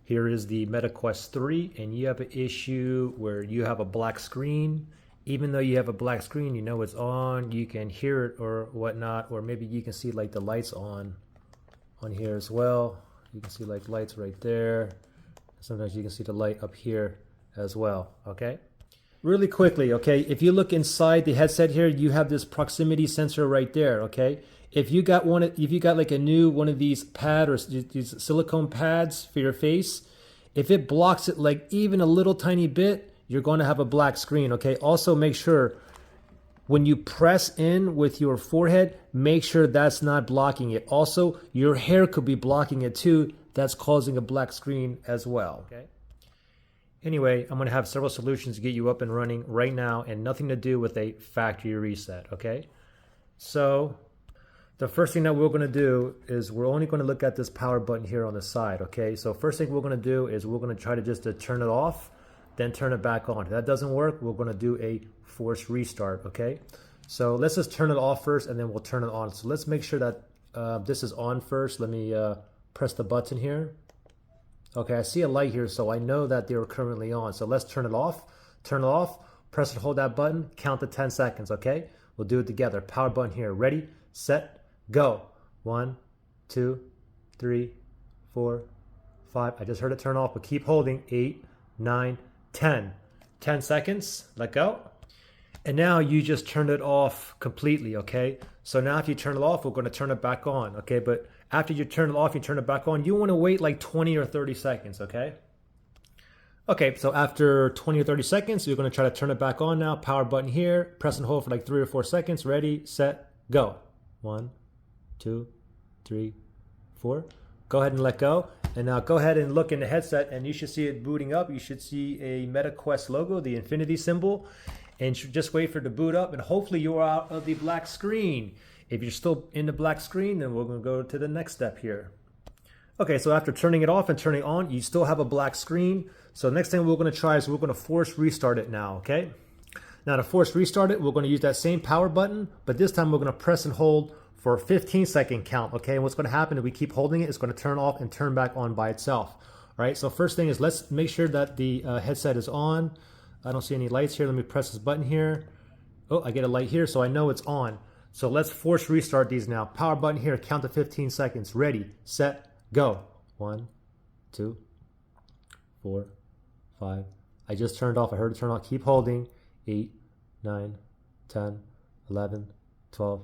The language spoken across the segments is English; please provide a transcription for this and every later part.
Here is the MetaQuest 3, and you have an issue where you have a black screen. Even though you have a black screen, you know it's on, you can hear it or whatnot, or maybe you can see like the lights on here as well. You can see like lights right there. Sometimes you can see the light up here as well, okay? Really quickly, okay, if you look inside the headset here, you have this proximity sensor right there, okay? If you got like a new one of these pad or these silicone pads for your face, if it blocks it like even a little tiny bit, you're going to have a black screen, okay? Also make sure when you press in with your forehead, make sure that's not blocking it. Also, your hair could be blocking it too. That's causing a black screen as well, okay? Anyway, I'm gonna have several solutions to get you up and running right now and nothing to do with a factory reset, okay? So, the first thing that we're gonna do is we're only gonna look at this power button here on the side, okay? So first thing we're gonna do is we're gonna try to just turn it off, then turn it back on. If that doesn't work, we're gonna do a forced restart, okay? So let's just turn it off first and then we'll turn it on. So let's make sure that this is on first. Let me press the button here. Okay, I see a light here, so I know that they're currently on. So let's turn it off, press and hold that button, count to 10 seconds, okay? We'll do it together. Power button here, ready, set, go. 1, 2, 3, 4, 5. I just heard it turn off, but keep holding. 8, 9, 10. 10 seconds, let go. And now you just turned it off completely, okay? So now if you turn it off, we're gonna turn it back on, okay? But after you turn it off, you turn it back on, you wanna wait like 20 or 30 seconds, okay? Okay, so after 20 or 30 seconds, you're gonna try to turn it back on now. Power button here, press and hold for like 3 or 4 seconds. Ready, set, go. 1, 2, 3, 4. Go ahead and let go. And now go ahead and look in the headset and you should see it booting up. You should see a MetaQuest logo, the infinity symbol. And just wait for it to boot up and hopefully you're out of the black screen. If you're still in the black screen, then we're gonna go to the next step here. Okay, so after turning it off and turning it on, you still have a black screen. So next thing we're gonna try is we're gonna force restart it now, okay? Now to force restart it, we're gonna use that same power button, but this time we're gonna press and hold for a 15-second count, okay? And what's gonna happen if we keep holding it, it's gonna turn off and turn back on by itself. All right, so first thing is let's make sure that the headset is on. I don't see any lights here. Let me press this button here. Oh, I get a light here, so I know it's on. So let's force restart these now. Power button here, count to 15 seconds. Ready, set, go. 1, 2, 4, 5. I just turned off. I heard it turn off. Keep holding. 8, 9, 10, 11, 12,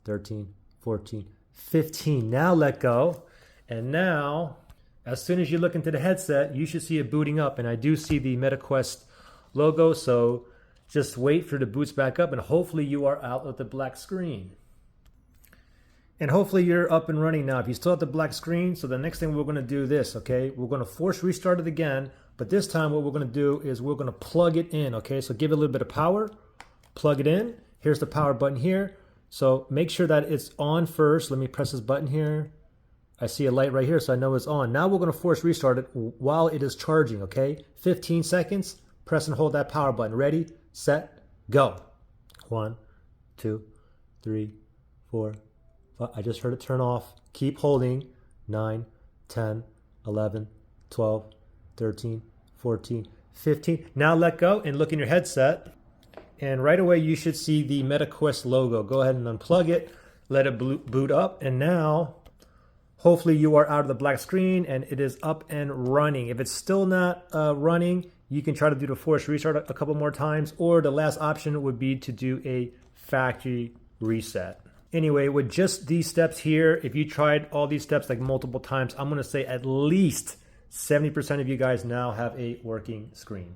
13, 14, 15. Now let go. And now, as soon as you look into the headset, you should see it booting up. And I do see the MetaQuest logo, so just wait for the boots back up and hopefully you are out of the black screen. And hopefully you're up and running now. If you still have the black screen, so the next thing we're gonna do this, okay? We're gonna force restart it again, but this time what we're gonna do is we're gonna plug it in, okay? So give it a little bit of power, plug it in. Here's the power button here. So make sure that it's on first. Let me press this button here. I see a light right here, so I know it's on. Now we're gonna force restart it while it is charging, okay? 15 seconds. Press and hold that power button. Ready, set, go. 1, 2, 3, 4, 5. I just heard it turn off. Keep holding. 9, 10, 11, 12, 13, 14, 15. Now let go and look in your headset. And right away you should see the MetaQuest logo. Go ahead and unplug it. Let it boot up. And now hopefully you are out of the black screen and it is up and running. If it's still not running, you can try to do the force restart a couple more times, or the last option would be to do a factory reset. Anyway, with just these steps here, if you tried all these steps like multiple times, I'm gonna say at least 70% of you guys now have a working screen.